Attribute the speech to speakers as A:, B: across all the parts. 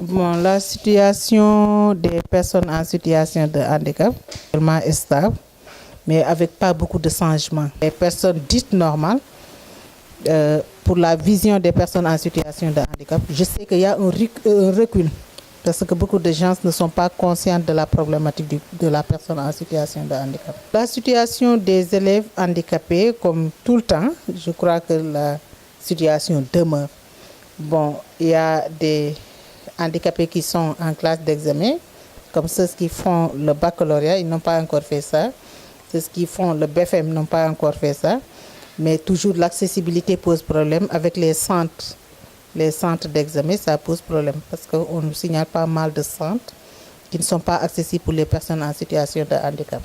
A: Bon, la situation des personnes en situation de handicap est stable, mais avec pas beaucoup de changements. Les personnes dites normales, pour la vision des personnes en situation de handicap, je sais qu'il y a un recul parce que beaucoup de gens ne sont pas conscients de la problématique de la personne en situation de handicap. La situation des élèves handicapés, comme tout le temps, je crois que la situation demeure. Bon, il y a des handicapés qui sont en classe d'examen, comme ceux qui font le baccalauréat, ils n'ont pas encore fait ça. Ceux qui font le BFM n'ont pas encore fait ça. Mais toujours l'accessibilité pose problème. Avec les centres d'examen, ça pose problème parce qu'on nous signale pas mal de centres qui ne sont pas accessibles pour les personnes en situation de handicap.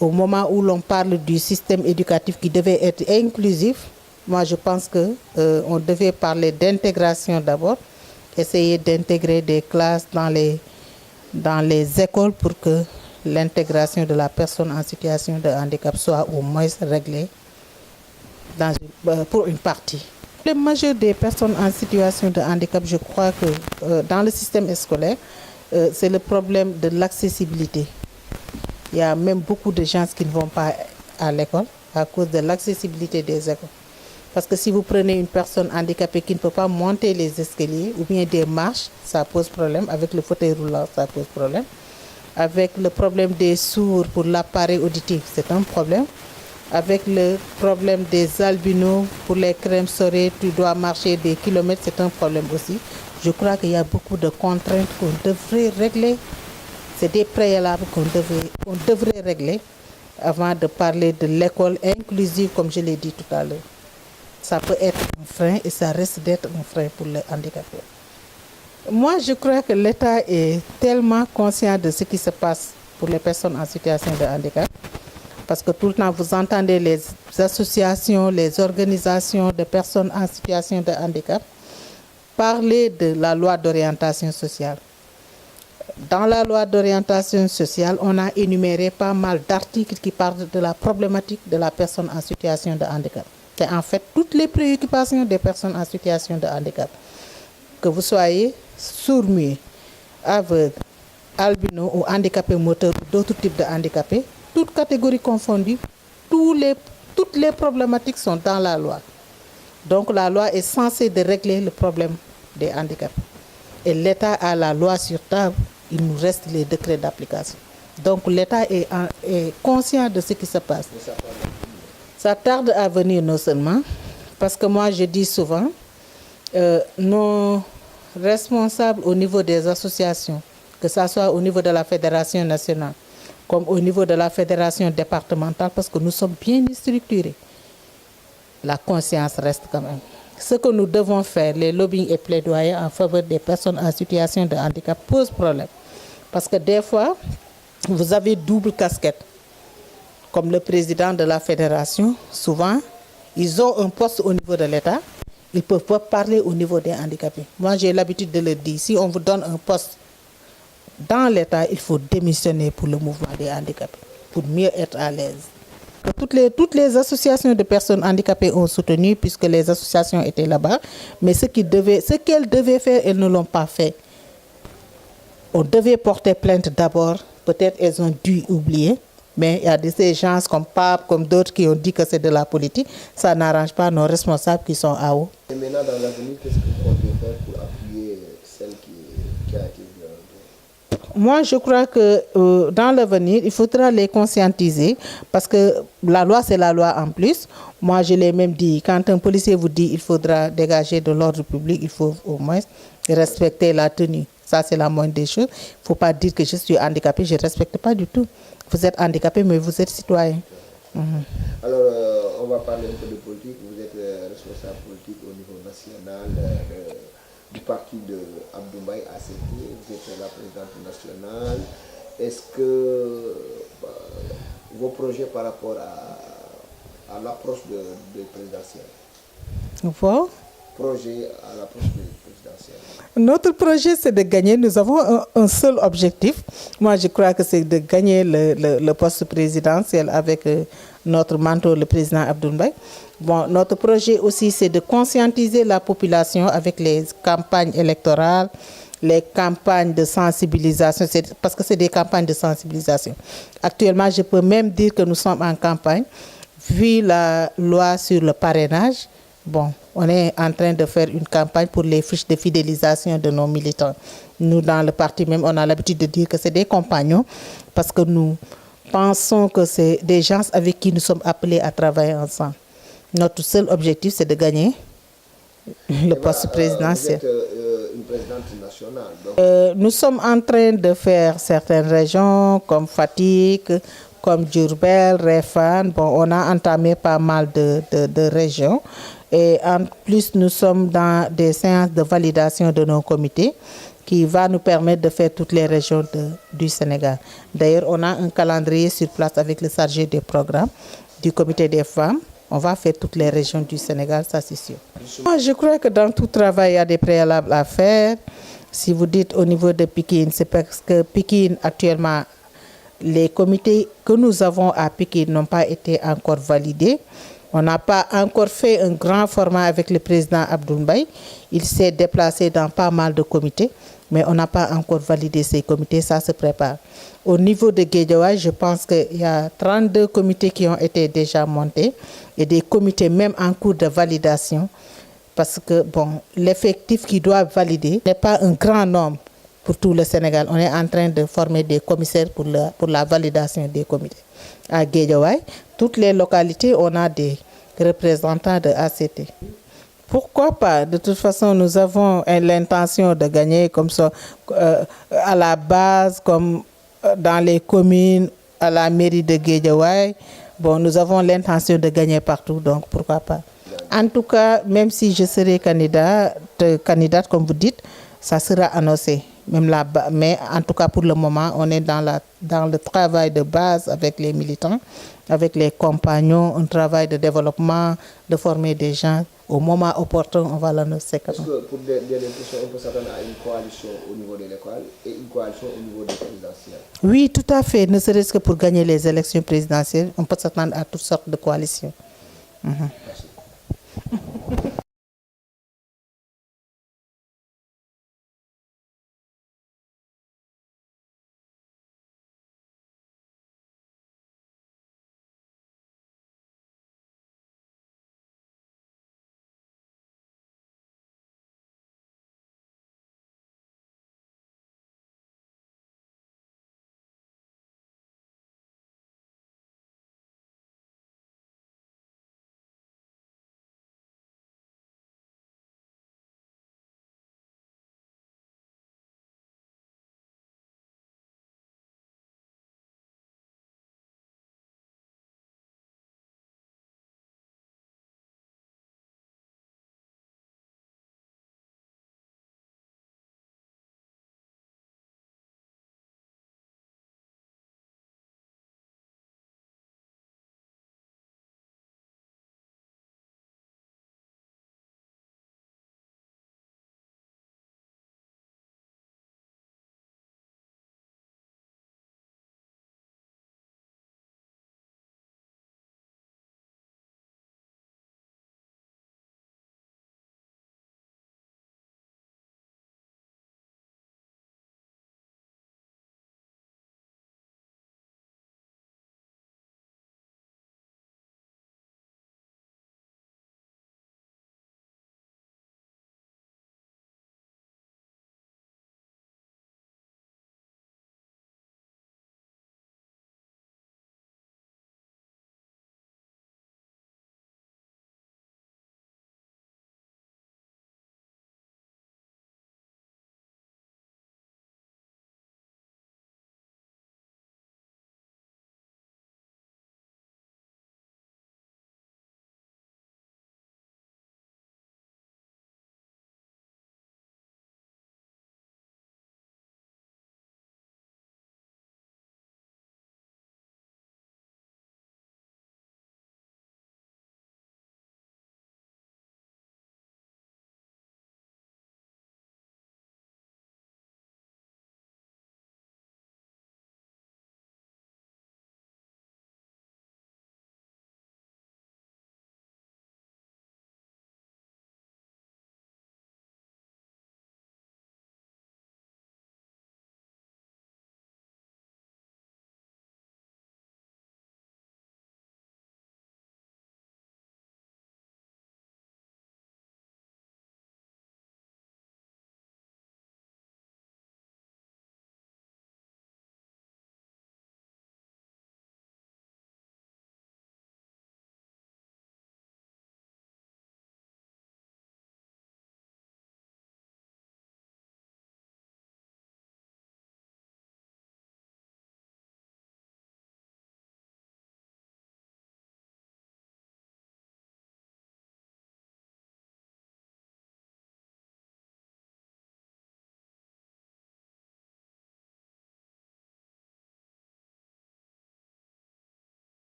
A: Au moment où l'on parle du système éducatif qui devait être inclusif, moi je pense qu'on devait parler d'intégration d'abord, essayer d'intégrer des classes dans les écoles pour que l'intégration de la personne en situation de handicap soit au moins réglée pour une partie. Le majeur des personnes en situation de handicap, je crois que dans le système scolaire, c'est le problème de l'accessibilité. Il y a même beaucoup de gens qui ne vont pas à l'école à cause de l'accessibilité des écoles. Parce que si vous prenez une personne handicapée qui ne peut pas monter les escaliers ou bien des marches, ça pose problème. Avec le fauteuil roulant, ça pose problème. Avec le problème des sourds pour l'appareil auditif, c'est un problème. Avec le problème des albinos pour les crèmes solaires, tu dois marcher des kilomètres, c'est un problème aussi. Je crois qu'il y a beaucoup de contraintes qu'on devrait régler. C'est des préalables qu'on devrait régler avant de parler de l'école inclusive, comme je l'ai dit tout à l'heure. Ça peut être un frein et ça risque d'être un frein pour les handicapés. Moi, je crois que l'État est tellement conscient de ce qui se passe pour les personnes en situation de handicap. Parce que tout le temps, vous entendez les associations, les organisations de personnes en situation de handicap parler de la loi d'orientation sociale. Dans la loi d'orientation sociale, on a énuméré pas mal d'articles qui parlent de la problématique de la personne en situation de handicap. C'est en fait toutes les préoccupations des personnes en situation de handicap. Que vous soyez sourd-muet, aveugle, albino ou handicapé moteur ou d'autres types de handicapés, toutes catégories confondues, toutes les problématiques sont dans la loi. Donc la loi est censée de régler le problème des handicaps. Et l'État a la loi sur table, il nous reste les décrets d'application. Donc l'État est conscient de ce qui se passe. Ça tarde à venir non seulement, parce que moi je dis souvent, nos responsables au niveau des associations, que ce soit au niveau de la fédération nationale, comme au niveau de la fédération départementale, parce que nous sommes bien structurés. La conscience reste quand même. Ce que nous devons faire, les lobbying et plaidoyer en faveur des personnes en situation de handicap, pose problème. Parce que des fois, vous avez double casquette. Comme le président de la fédération, souvent, ils ont un poste au niveau de l'État, ils ne peuvent pas parler au niveau des handicapés. Moi, j'ai l'habitude de le dire, si on vous donne un poste dans l'État, il faut démissionner pour le mouvement des handicapés, pour mieux être à l'aise. Toutes les associations de personnes handicapées ont soutenu, puisque les associations étaient là-bas, mais ce qu'elles devaient faire, elles ne l'ont pas fait. On devait porter plainte d'abord, peut-être elles ont dû oublier, mais il y a des gens comme Pape, comme d'autres qui ont dit que c'est de la politique, ça n'arrange pas nos responsables qui sont à haut.
B: Et maintenant, dans l'avenir, qu'est-ce que vous comptez faire pour appuyer celle qui a été violentée?
A: Moi, je crois que dans l'avenir, il faudra les conscientiser parce que la loi, c'est la loi en plus. Moi, je l'ai même dit, quand un policier vous dit qu'il faudra dégager de l'ordre public, il faut au moins respecter la tenue. Ça, c'est la moindre des choses. Il ne faut pas dire que je suis handicapé, je ne respecte pas du tout. Vous êtes handicapé, mais vous êtes citoyen.
B: Alors, on va parler un peu de politique. Vous êtes responsable politique au niveau national du parti de Abdoulaye ACT. Vous êtes la présidente nationale. Est-ce que vos projets par rapport à l'approche de présidentielle?
A: Vos
B: projets à l'approche de présidentielle?
A: Notre projet, c'est de gagner. Nous avons un seul objectif. Moi, je crois que c'est de gagner le poste présidentiel avec notre mentor, le président Abdoulaye. Bon, notre projet aussi, c'est de conscientiser la population avec les campagnes électorales, les campagnes de sensibilisation, parce que c'est des campagnes de sensibilisation. Actuellement, je peux même dire que nous sommes en campagne. Vu la loi sur le parrainage, bon, on est en train de faire une campagne pour les fiches de fidélisation de nos militants. Nous, dans le parti même, on a l'habitude de dire que c'est des compagnons parce que nous pensons que c'est des gens avec qui nous sommes appelés à travailler ensemble. Notre seul objectif, c'est de gagner le poste présidentiel.
B: Vous êtes une présidente nationale. Donc...
A: nous sommes en train de faire certaines régions comme Fatick, comme Diourbel, Réfane. Bon, on a entamé pas mal de régions. Et en plus, nous sommes dans des séances de validation de nos comités qui va nous permettre de faire toutes les régions du Sénégal. D'ailleurs, on a un calendrier sur place avec le chargé des programmes du comité des femmes. On va faire toutes les régions du Sénégal, ça c'est sûr. Moi, je crois que dans tout travail, il y a des préalables à faire. Si vous dites au niveau de Pikine, c'est parce que Pikine, actuellement, les comités que nous avons à Pikine n'ont pas été encore validés. On n'a pas encore fait un grand format avec le président Abdoul Mbaye. Il s'est déplacé dans pas mal de comités, mais on n'a pas encore validé ces comités, ça se prépare. Au niveau de Guédiawaye, je pense qu'il y a 32 comités qui ont été déjà montés et des comités même en cours de validation parce que bon, l'effectif qui doit valider n'est pas un grand nombre pour tout le Sénégal. On est en train de former des commissaires pour la validation des comités. À Guédiawaye, toutes les localités, on a des représentants de ACT. Pourquoi pas? De toute façon, nous avons l'intention de gagner comme ça à la base, comme dans les communes, à la mairie de Guédiawaye. Bon, nous avons l'intention de gagner partout, donc pourquoi pas? En tout cas, même si je serai candidate comme vous dites, ça sera annoncé. Même là-bas. Mais en tout cas, pour le moment, on est dans le travail de base avec les militants, avec les compagnons, un travail de développement, de former des gens. Au moment opportun, on va l'annoncer.
B: Est-ce que pour des questions, on peut s'attendre à une coalition au niveau de l'école et une coalition au niveau des présidentielles?
A: Oui, tout à fait. Ne serait-ce que pour gagner les élections présidentielles, on peut s'attendre à toutes sortes de coalitions.
B: Merci.